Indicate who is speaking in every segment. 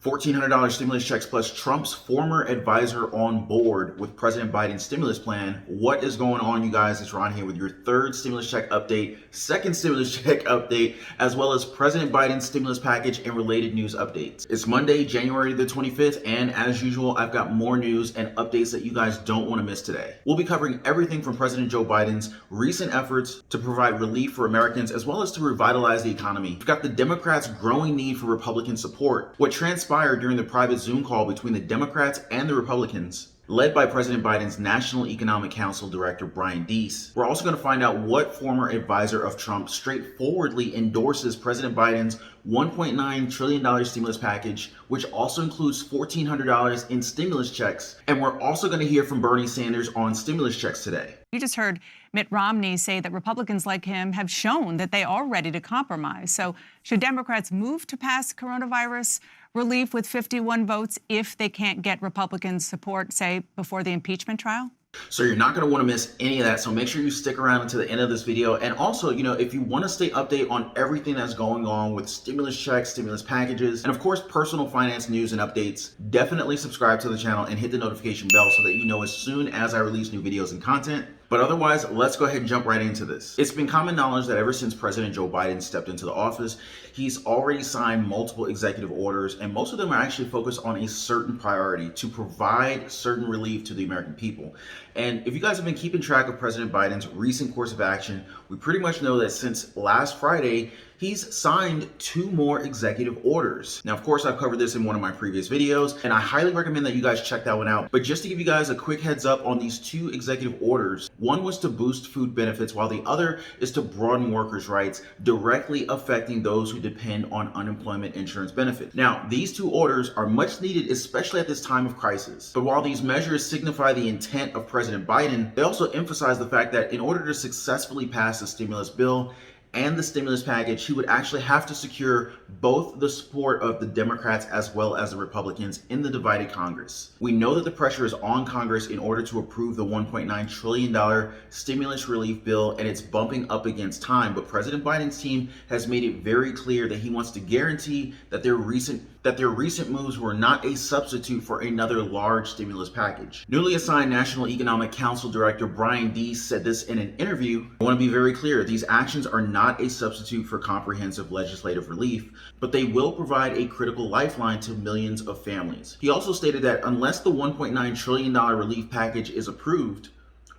Speaker 1: $1,400 stimulus checks plus Trump's former advisor on board with President Biden's stimulus plan. What is going on, you guys? It's Ron here with your third stimulus check update, second stimulus check update, as well as President Biden's stimulus package and related news updates. It's Monday, January the 25th, and as usual, I've got more news and updates that you guys don't want to miss today. We'll be covering everything from President Joe Biden's recent efforts to provide relief for Americans, as well as to revitalize the economy. We've got the Democrats' growing need for Republican support, what transpired during the private Zoom call between the Democrats and the Republicans, led by President Biden's National Economic Council Director Brian Deese. We're also going to find out what former advisor of Trump straightforwardly endorses President Biden's $1.9 trillion stimulus package, which also includes $1,400 in stimulus checks. And we're also going to hear from Bernie Sanders on stimulus checks today.
Speaker 2: You just heard Mitt Romney say that Republicans like him have shown that they are ready to compromise. So should Democrats move to pass coronavirus relief with 51 votes if they can't get Republican support, say, before the impeachment trial?
Speaker 1: So you're not going to want to miss any of that. So make sure you stick around until the end of this video. And also, if you want to stay updated on everything that's going on with stimulus checks, stimulus packages, and of course, personal finance news and updates, definitely subscribe to the channel and hit the notification bell so that you know as soon as I release new videos and content. But otherwise, let's go ahead and jump right into this. It's been common knowledge that ever since President Joe Biden stepped into the office, he's already signed multiple executive orders, and most of them are actually focused on a certain priority to provide certain relief to the American people. And if you guys have been keeping track of President Biden's recent course of action, we pretty much know that since last Friday, he's signed 2 more executive orders. Now, of course, I've covered this in one of my previous videos, and I highly recommend that you guys check that one out. But just to give you guys a quick heads up on these 2 executive orders, one was to boost food benefits, while the other is to broaden workers' rights, directly affecting those who depend on unemployment insurance benefits. Now, these 2 orders are much needed, especially at this time of crisis. But while these measures signify the intent of President Biden, they also emphasize the fact that in order to successfully pass the stimulus bill and the stimulus package, he would actually have to secure both the support of the Democrats as well as the Republicans in the divided Congress. We know that the pressure is on Congress in order to approve the $1.9 trillion stimulus relief bill, and it's bumping up against time. But President Biden's team has made it very clear that he wants to guarantee that their recent moves were not a substitute for another large stimulus package. Newly assigned National Economic Council Director Brian Deese said this in an interview. I want to be very clear, these actions are not a substitute for comprehensive legislative relief, but they will provide a critical lifeline to millions of families. He also stated that unless the $1.9 trillion relief package is approved,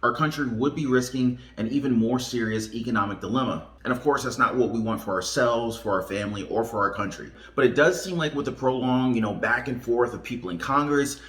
Speaker 1: our country would be risking an even more serious economic dilemma. And of course, that's not what we want for ourselves, for our family, or for our country. But it does seem like with the prolonged, back and forth of people in Congress,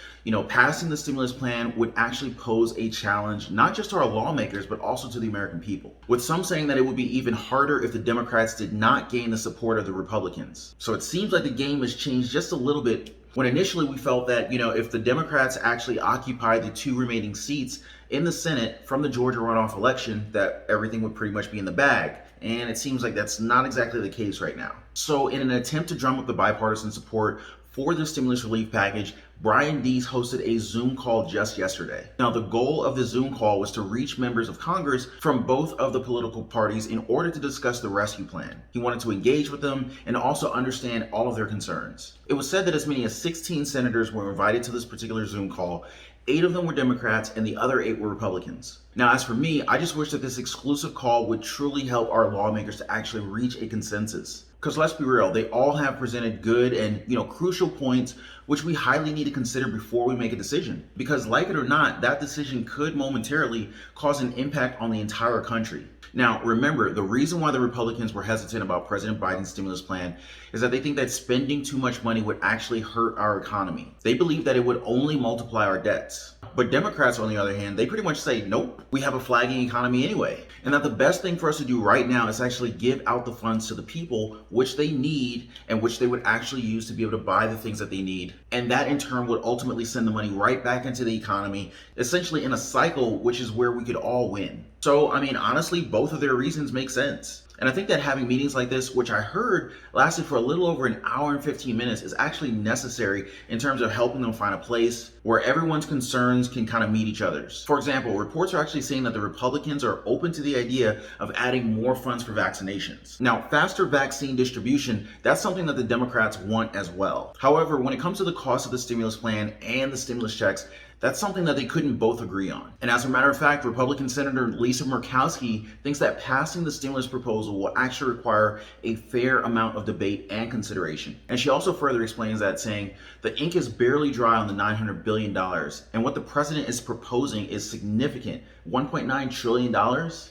Speaker 1: passing the stimulus plan would actually pose a challenge, not just to our lawmakers, but also to the American people. With some saying that it would be even harder if the Democrats did not gain the support of the Republicans. So it seems like the game has changed just a little bit, when initially we felt that, if the Democrats actually occupied the 2 remaining seats in the Senate from the Georgia runoff election, that everything would pretty much be in the bag. And it seems like that's not exactly the case right now. So in an attempt to drum up the bipartisan support for the stimulus relief package, Brian Deese hosted a Zoom call just yesterday. Now, the goal of the Zoom call was to reach members of Congress from both of the political parties in order to discuss the rescue plan. He wanted to engage with them and also understand all of their concerns. It was said that as many as 16 senators were invited to this particular Zoom call. 8 of them were Democrats and the other 8 were Republicans. Now, as for me, I just wish that this exclusive call would truly help our lawmakers to actually reach a consensus. Because let's be real, they all have presented good and, crucial points which we highly need to consider before we make a decision. Because like it or not, that decision could momentarily cause an impact on the entire country. Now, remember, the reason why the Republicans were hesitant about President Biden's stimulus plan is that they think that spending too much money would actually hurt our economy. They believe that it would only multiply our debts. But Democrats, on the other hand, they pretty much say, nope, we have a flagging economy anyway. And that the best thing for us to do right now is actually give out the funds to the people which they need and which they would actually use to be able to buy the things that they need. And that in turn would ultimately send the money right back into the economy, essentially in a cycle which is where we could all win. So, honestly, both of their reasons make sense. And I think that having meetings like this, which I heard lasted for a little over an hour and 15 minutes, is actually necessary in terms of helping them find a place where everyone's concerns can kind of meet each other's. For example, reports are actually saying that the Republicans are open to the idea of adding more funds for vaccinations. Now, faster vaccine distribution, that's something that the Democrats want as well. However, when it comes to the cost of the stimulus plan and the stimulus checks, that's something that they couldn't both agree on. And as a matter of fact, Republican Senator Lisa Murkowski thinks that passing the stimulus proposal will actually require a fair amount of debate and consideration. And she also further explains that, saying, the ink is barely dry on the $900 billion, and what the president is proposing is significant. $1.9 trillion?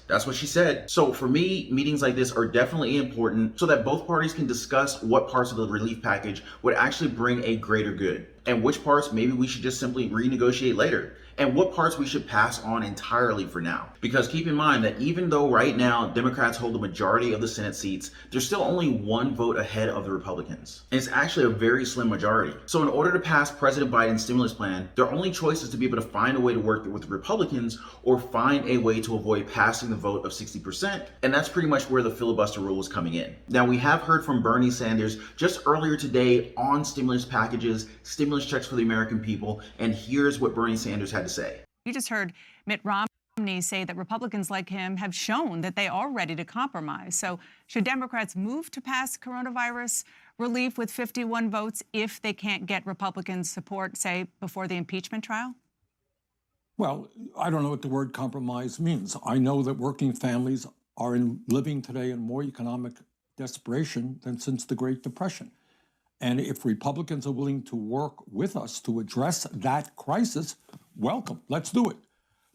Speaker 1: That's what she said. So for me, meetings like this are definitely important so that both parties can discuss what parts of the relief package would actually bring a greater good, and which parts maybe we should just simply renegotiate later, and what parts we should pass on entirely for now. Because keep in mind that even though right now Democrats hold the majority of the Senate seats, there's still only one vote ahead of the Republicans. And it's actually a very slim majority. So in order to pass President Biden's stimulus plan, their only choice is to be able to find a way to work with the Republicans or find a way to avoid passing the vote of 60%. And that's pretty much where the filibuster rule is coming in. Now, we have heard from Bernie Sanders just earlier today on stimulus packages, stimulus checks for the American people, and here's what Bernie Sanders had to say.
Speaker 2: You just heard Mitt Romney say that Republicans like him have shown that they are ready to compromise. So should Democrats move to pass coronavirus relief with 51 votes if they can't get Republican support, say, before the impeachment trial?
Speaker 3: Well, I don't know what the word compromise means. I know that working families are living today in more economic desperation than since the Great Depression. And if Republicans are willing to work with us to address that crisis, welcome, let's do it.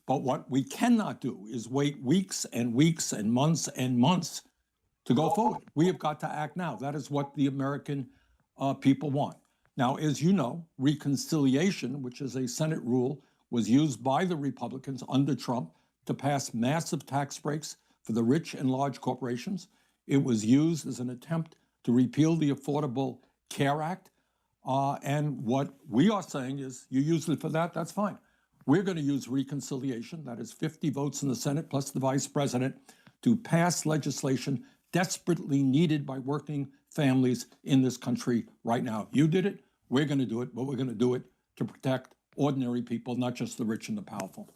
Speaker 3: But what we cannot do is wait weeks and weeks and months to go forward. We have got to act now. That is what the American people want. Now, as you know, reconciliation, which is a Senate rule, was used by the Republicans under Trump to pass massive tax breaks for the rich and large corporations. It was used as an attempt to repeal the Affordable Care Act. And what we are saying is, you use it for that, that's fine. We're going to use reconciliation, that is 50 votes in the Senate plus the vice president, to pass legislation desperately needed by working families in this country right now. You did it, we're going to do it, but we're going to do it to protect ordinary people, not just the rich and the powerful.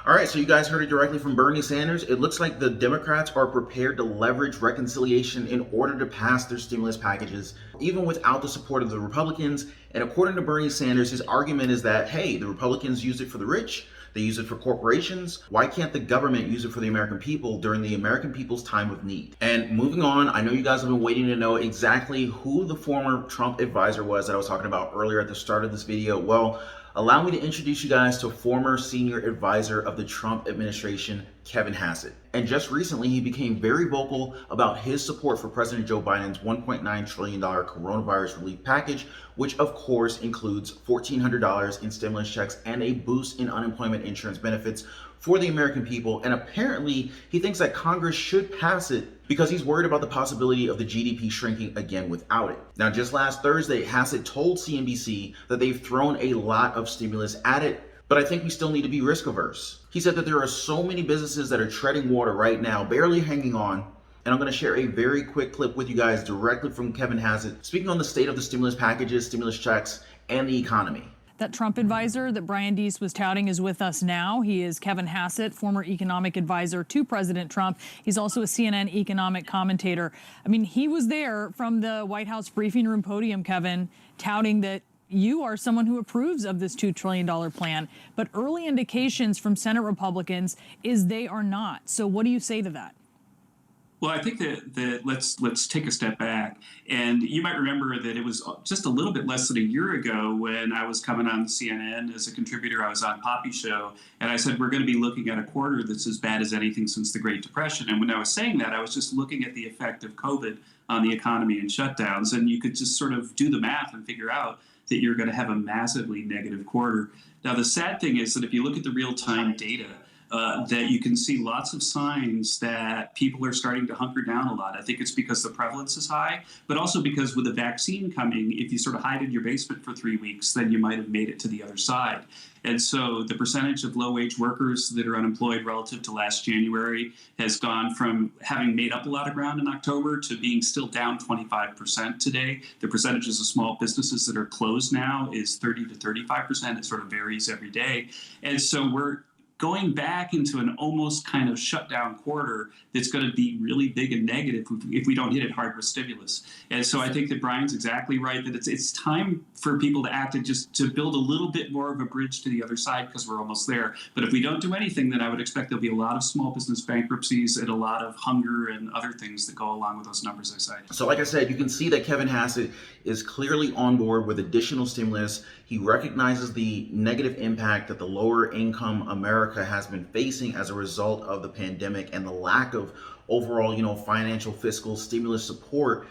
Speaker 1: All right, so you guys heard it directly from Bernie Sanders. It looks like the Democrats are prepared to leverage reconciliation in order to pass their stimulus packages, even without the support of the Republicans. And according to Bernie Sanders, his argument is that, hey, the Republicans use it for the rich, they use it for corporations. Why can't the government use it for the American people during the American people's time of need? And moving on, I know you guys have been waiting to know exactly who the former Trump advisor was that I was talking about earlier at the start of this video. Well, allow me to introduce you guys to former senior advisor of the Trump administration, Kevin Hassett. And just recently, he became very vocal about his support for President Joe Biden's $1.9 trillion coronavirus relief package, which of course includes $1,400 in stimulus checks and a boost in unemployment insurance benefits for the American people. And apparently, he thinks that Congress should pass it because he's worried about the possibility of the GDP shrinking again without it. Now, just last Thursday, Hassett told CNBC that they've thrown a lot of stimulus at it, but I think we still need to be risk averse. He said that there are so many businesses that are treading water right now, barely hanging on. And I'm going to share a very quick clip with you guys directly from Kevin Hassett, speaking on the state of the stimulus packages, stimulus checks, and the economy.
Speaker 4: That Trump advisor that Brian Deese was touting is with us now. He is Kevin Hassett, former economic advisor to President Trump. He's also a CNN economic commentator. I mean, he was there from the White House briefing room podium, Kevin, touting that you are someone who approves of this $2 trillion plan. But early indications from Senate Republicans is they are not. So what do you say to that?
Speaker 5: Well, I think that let's take a step back. And you might remember that it was just a little bit less than a year ago when I was coming on CNN as a contributor. I was on Poppy's show, and I said, we're going to be looking at a quarter that's as bad as anything since the Great Depression. And when I was saying that, I was just looking at the effect of COVID on the economy and shutdowns. And you could just sort of do the math and figure out that you're going to have a massively negative quarter. Now, the sad thing is that if you look at the real-time data that you can see lots of signs that people are starting to hunker down a lot. I think it's because the prevalence is high, but also because with the vaccine coming, if you sort of hide in your basement for 3 weeks, then you might have made it to the other side. And so the percentage of low-wage workers that are unemployed relative to last January has gone from having made up a lot of ground in October to being still down 25% today. The percentages of small businesses that are closed now is 30 to 35%. It sort of varies every day. And so we're going back into an almost kind of shutdown quarter that's going to be really big and negative if we don't hit it hard with stimulus. And so I think that Brian's exactly right that it's time for people to act and just to build a little bit more of a bridge to the other side because we're almost there. But if we don't do anything, then I would expect there'll be a lot of small business bankruptcies and a lot of hunger and other things that go along with those numbers I cited.
Speaker 1: So like I said, you can see that Kevin Hassett is clearly on board with additional stimulus. He recognizes the negative impact that the lower income America has been facing as a result of the pandemic and the lack of overall, financial fiscal stimulus support.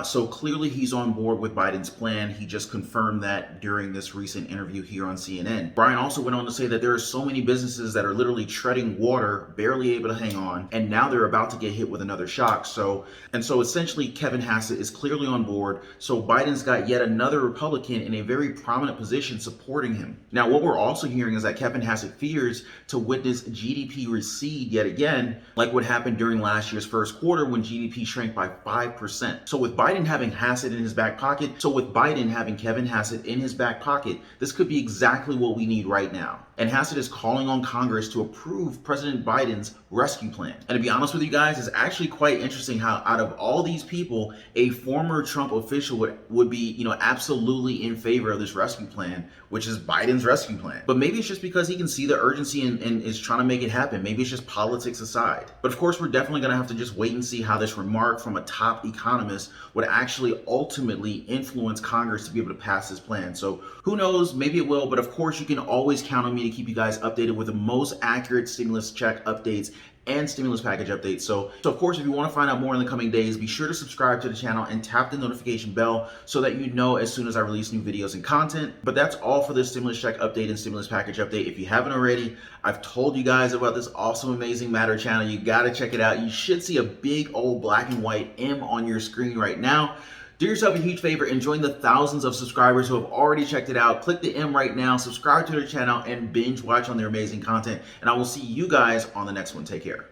Speaker 1: So clearly he's on board with Biden's plan. He just confirmed that during this recent interview here on CNN. Brian also went on to say that there are so many businesses that are literally treading water, barely able to hang on, and now they're about to get hit with another shock. So essentially Kevin Hassett is clearly on board. So Biden's got yet another Republican in a very prominent position supporting him. Now, what we're also hearing is that Kevin Hassett fears to witness GDP recede yet again, like what happened during last year's first quarter when GDP shrank by 5%. So with Biden having Hassett in his back pocket, Kevin Hassett in his back pocket, this could be exactly what we need right now. And Hassett is calling on Congress to approve President Biden's rescue plan. And to be honest with you guys, it's actually quite interesting how out of all these people, a former Trump official would be, absolutely in favor of this rescue plan, which is Biden's rescue plan. But maybe it's just because he can see the urgency and is trying to make it happen. Maybe it's just politics aside. But of course, we're definitely going to have to just wait and see how this remark from a top economist would actually ultimately influence Congress to be able to pass this plan. So who knows, maybe it will, but of course you can always count on me to keep you guys updated with the most accurate stimulus check updates and stimulus package updates. So of course, if you want to find out more in the coming days, be sure to subscribe to the channel and tap the notification bell so that you know as soon as I release new videos and content. But that's all for this stimulus check update and stimulus package update. If you haven't already, I've told you guys about this awesome, amazing Matter channel. You got to check it out. You should see a big old black and white M on your screen right now. Do yourself a huge favor and join the thousands of subscribers who have already checked it out. Click the M right now, subscribe to their channel, and binge watch on their amazing content. And I will see you guys on the next one. Take care.